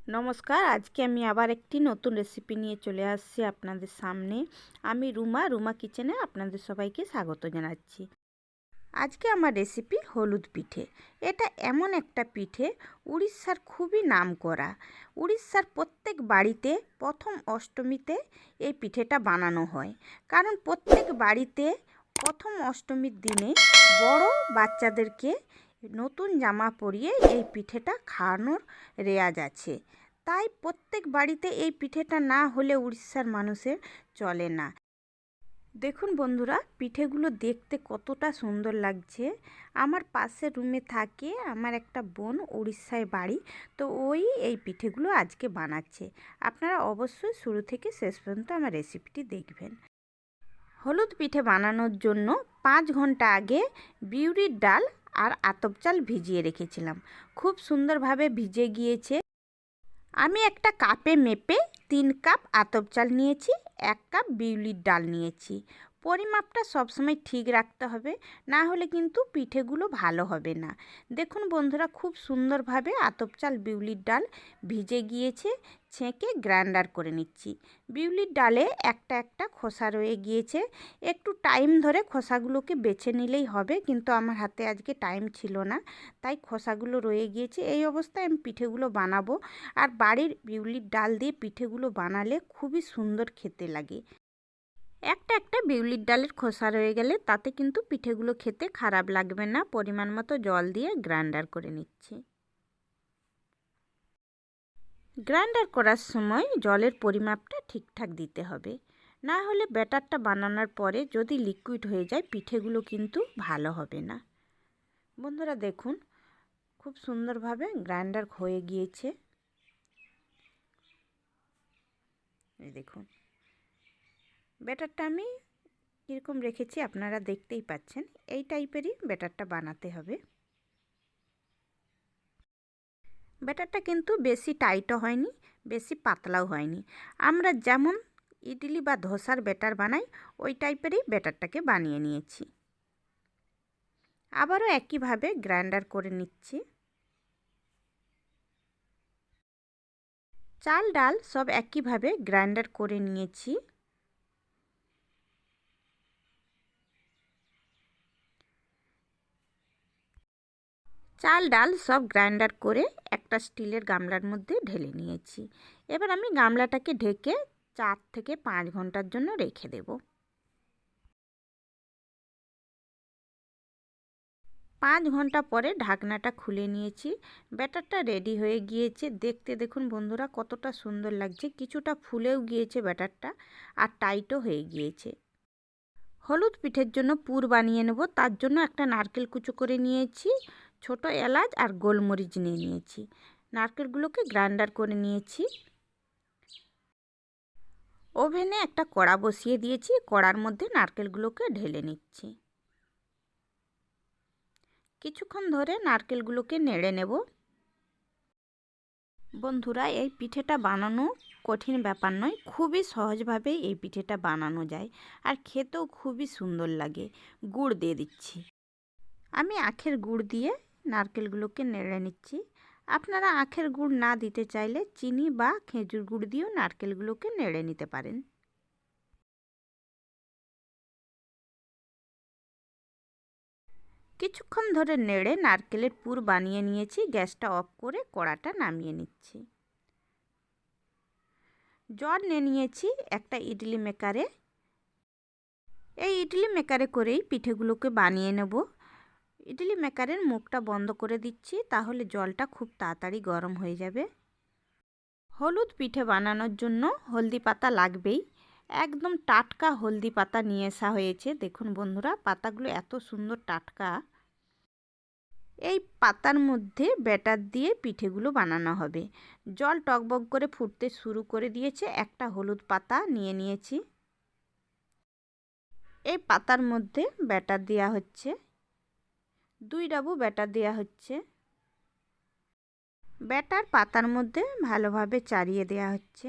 নমস্কার, আজকে আমি আবার একটি নতুন রেসিপি নিয়ে চলে আসছি আপনাদের সামনে। আমি রুমা কিচেনে আপনাদের সবাইকে স্বাগত জানাচ্ছি। আজকে আমার রেসিপি হলুদ পিঠে। এটা এমন একটা পিঠে উড়িষ্যার খুবই নামকরা। উড়িষ্যার প্রত্যেক বাড়িতে প্রথম অষ্টমীতে এই পিঠেটা বানানো হয়, কারণ প্রত্যেক বাড়িতে প্রথম অষ্টমীর দিনে বড় বাচ্চাদেরকে নতুন জামা পরিয়ে এই পিঠেটা খাওয়ানোর রেওয়াজ আছে। তাই প্রত্যেক বাড়িতে এই পিঠেটা না হলে উড়িষ্যার মানুষের চলে না। দেখুন বন্ধুরা, পিঠেগুলো দেখতে কতটা সুন্দর লাগছে। আমার পাশের রুমে থাকে আমার একটা বোন, উড়িষ্যায় বাড়ি, তো এই পিঠেগুলো আজকে বানাচ্ছে। আপনারা অবশ্যই শুরু থেকে শেষ পর্যন্ত আমার রেসিপিটি দেখবেন। হলুদ পিঠে বানানোর জন্য 5 ঘন্টা আগে বিউলির ডাল আর আতপ চাল ভিজিয়ে রেখেছিলাম। খুব সুন্দরভাবে ভিজে গিয়েছে। আমি একটা কাপে মেপে 3 কাপ আতপ চাল নিয়েছি, 1 কাপ বিউলির ডাল নিয়েছি। পরিমাপটা সবসময় ঠিক রাখতে হবে, না হলে কিন্তু পিঠেগুলো ভালো হবে না। দেখুন বন্ধুরা, খুব সুন্দরভাবে আতপ চাল বিউলির ডাল ভিজে গিয়েছে। ছেঁকে গ্রাইন্ডার করে নিচ্ছি। বিউলির ডালে একটা একটা খোসা রয়ে গিয়েছে। একটু টাইম ধরে খোসাগুলোকে বেছে নিলেই হবে, কিন্তু আমার হাতে আজকে টাইম ছিল না, তাই খোসাগুলো রয়ে গিয়েছে। এই অবস্থায় আমি পিঠেগুলো বানাবো। আর বাড়ির বিউলির ডাল দিয়ে পিঠেগুলো বানালে খুবই সুন্দর খেতে লাগে। একটা একটা বিউলির ডালের খোসা রয়ে গেলে তাতে কিন্তু পিঠেগুলো খেতে খারাপ লাগবে না। পরিমাণ মতো জল দিয়ে গ্রাইন্ডার করে নিচ্ছি। গ্রাইন্ডার করার সময় জলের পরিমাপটা ঠিকঠাক দিতে হবে, না হলে ব্যাটারটা বানানোর পরে যদি লিকুইড হয়ে যায় পিঠেগুলো কিন্তু ভালো হবে না। বন্ধুরা দেখুন, খুব সুন্দরভাবে গ্রাইন্ডার হয়ে গিয়েছে। এই দেখুন, ব্যাটারটা আমি কীরকম রেখেছি আপনারা দেখতেই পাচ্ছেন। এই টাইপেরই ব্যাটারটা বানাতে হবে। ব্যাটারটা কিন্তু বেশি টাইটও হয়নি, বেশি পাতলাও হয়নি। আমরা যেমন ইডলি বা ধোসার ব্যাটার বানাই ওই টাইপেরই ব্যাটারটাকে বানিয়ে নিয়েছি। আবারও একইভাবে গ্রাইন্ডার করে নিচ্ছি। চাল ডাল সব একইভাবে গ্রাইন্ডার করে নিয়েছি। চাল ডাল সব গ্রাইন্ডার করে একটা স্টিলের গামলার মধ্যে ঢেলে নিয়েছি। এবার আমি গামলাটাকে ঢেকে 4 থেকে 5 ঘন্টার জন্য রেখে দেব। 5 ঘন্টা পরে ঢাকনাটা খুলে নিয়েছি। ব্যাটারটা রেডি হয়ে গিয়েছে। দেখতে দেখুন বন্ধুরা কতটা সুন্দর লাগছে। কিছুটা ফুলেও গিয়েছে ব্যাটারটা, আর টাইটও হয়ে গিয়েছে। হলুদ পিঠের জন্য পুর বানিয়ে নেব। তার জন্য একটা নারকেল কুচো করে নিয়েছি, ছোট এলাচ আর গোলমরিচ নিয়ে নিয়েছি। নারকেলগুলোকে গ্রাইন্ডার করে নিয়েছি। ওভেনে একটা কড়া বসিয়ে দিয়েছি। কড়ার মধ্যে নারকেলগুলোকে ঢেলে নিচ্ছি। কিছুক্ষণ ধরে নারকেলগুলোকে নেড়ে নেব। বন্ধুরা, এই পিঠেটা বানানো কঠিন ব্যাপার নয়, খুবই সহজভাবেই এই পিঠেটা বানানো যায়, আর খেতেও খুবই সুন্দর লাগে। গুড় দিয়ে দিচ্ছি। আমি আখের গুড় দিয়ে নারকেলগুলোকে নেড়ে নিচ্ছি। আপনারা আখের গুড় না দিতে চাইলে চিনি বা খেজুর গুড় দিয়েও নারকেলগুলোকে নেড়ে নিতে পারেন। কিছুক্ষণ ধরে নেড়ে নারকেলের পুর বানিয়ে নিয়েছি। গ্যাসটা অফ করে কড়াটা নামিয়ে নিচ্ছি। জল নিয়ে নিয়েছি একটা ইডলি মেকারে। এই ইডলি মেকারে করেই পিঠেগুলোকে বানিয়ে নেব। ইডলি মেকারের মুখটা বন্ধ করে দিচ্ছি, তাহলে জলটা খুব তাড়াতাড়ি গরম হয়ে যাবে। হলুদ পিঠে বানানোর জন্য হলদি পাতা লাগবেই। একদম টাটকা হলদি পাতা নিয়ে আসা হয়েছে। দেখুন বন্ধুরা, পাতাগুলো এত সুন্দর টাটকা। এই পাতার মধ্যে ব্যাটার দিয়ে পিঠেগুলো বানানো হবে। জল টকবক করে ফুটতে শুরু করে দিয়েছে। একটা হলুদ পাতা নিয়ে নিয়েছি। এই পাতার মধ্যে ব্যাটার দেওয়া হচ্ছে। 2 ডাবু ব্যাটার দেওয়া হচ্ছে। ব্যাটার পাতার মধ্যে ভালোভাবে চাড়িয়ে দেওয়া হচ্ছে।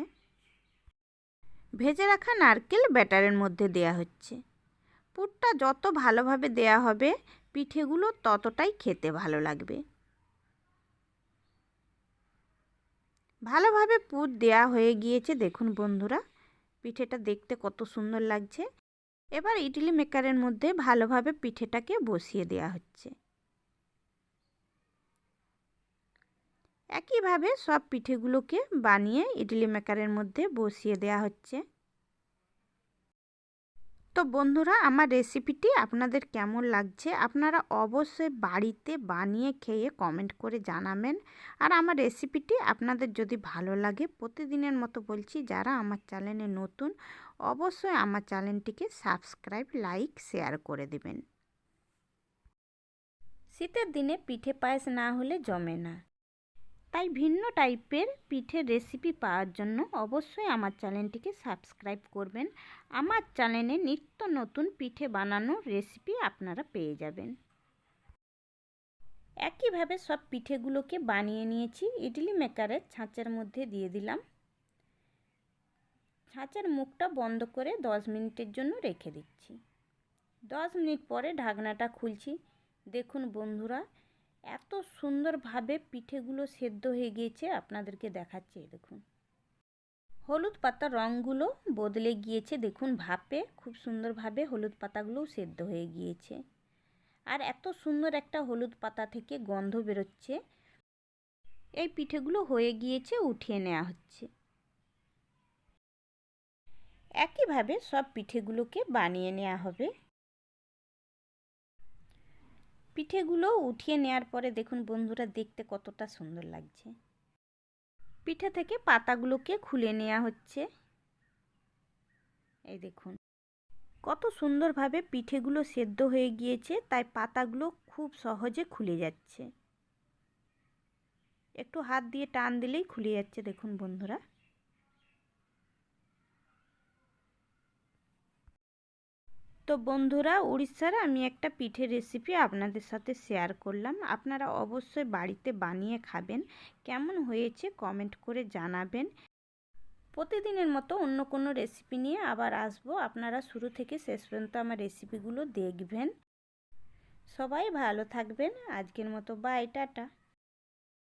ভেজে রাখা নারকেল ব্যাটারের মধ্যে দেওয়া হচ্ছে। পুরটা যত ভালোভাবে দেওয়া হবে পিঠেগুলো ততটাই খেতে ভালো লাগবে। ভালোভাবে পুর দেয়া হয়ে গিয়েছে। দেখুন বন্ধুরা, পিঠেটা দেখতে কত সুন্দর লাগছে। এবার ইডলি মেকারের মধ্যে ভালোভাবে পিঠেটাকে বসিয়ে দেওয়া হচ্ছে। একইভাবে সব পিঠেগুলোকে বানিয়ে ইডলি মেকারের মধ্যে বসিয়ে দেওয়া হচ্ছে। তো বন্ধুরা, আমার রেসিপিটি আপনাদের কেমন লাগছে আপনারা অবশ্যই বাড়িতে বানিয়ে খেয়ে কমেন্ট করে জানাবেন। আর আমার রেসিপিটি আপনাদের যদি ভালো লাগে, প্রতিদিনের মতো বলছি, যারা আমার চ্যানেলে নতুন অবশ্যই আমার চ্যানেলটিকে সাবস্ক্রাইব, লাইক, শেয়ার করে দেবেন। শীতের দিনে পিঠে পায়েস না হলে জমে না, তাই ভিন্ন টাইপের পিঠের রেসিপি পাওয়ার জন্য অবশ্যই আমার চ্যানেলটিকে সাবস্ক্রাইব করবেন। আমার চ্যানেলে নিত্য নতুন পিঠে বানানোর রেসিপি আপনারা পেয়ে যাবেন। একইভাবে সব পিঠেগুলোকে বানিয়ে নিয়েছি। ইডলি মেকারের ছাঁচের মধ্যে দিয়ে দিলাম। ছাঁচের মুখটা বন্ধ করে 10 মিনিটের জন্য রেখে দিচ্ছি। 10 মিনিট পরে ঢাকনাটা খুলছি। দেখুন বন্ধুরা, এত সুন্দরভাবে পিঠেগুলো সেদ্ধ হয়ে গিয়েছে, আপনাদেরকে দেখাচ্ছি। দেখুন হলুদ পাতার রঙগুলো বদলে গিয়েছে। দেখুন ভাপে খুব সুন্দরভাবে হলুদ পাতাগুলোও সেদ্ধ হয়ে গিয়েছে। আর এত সুন্দর একটা হলুদ পাতা থেকে গন্ধ বেরোচ্ছে। এই পিঠেগুলো হয়ে গিয়েছে, উঠিয়ে নেওয়া হচ্ছে। একইভাবে সব পিঠেগুলোকে বানিয়ে নেওয়া হবে। পিঠেগুলো উঠিয়ে নেওয়ার পরে দেখুন বন্ধুরা, দেখতে কতটা সুন্দর লাগছে। পিঠে থেকে পাতাগুলোকে খুলে নেওয়া হচ্ছে। এই দেখুন কত সুন্দরভাবে পিঠেগুলো সেদ্ধ হয়ে গিয়েছে, তাই পাতাগুলো খুব সহজে খুলে যাচ্ছে। একটু হাত দিয়ে টান দিলেই খুলে যাচ্ছে। দেখুন বন্ধুরা, তো বন্ধুরা, উড়িষ্যার আমি একটা পিঠের রেসিপি আপনাদের সাথে শেয়ার করলাম। আপনারা অবশ্যই বাড়িতে বানিয়ে খাবেন। কেমন হয়েছে কমেন্ট করে জানাবেন। প্রতিদিনের মতো অন্য কোনো রেসিপি নিয়ে আবার আসবো। আপনারা শুরু থেকে শেষ পর্যন্ত আমার রেসিপিগুলো দেখবেন। সবাই ভালো থাকবেন। আজকের মতো বাই, টাটা।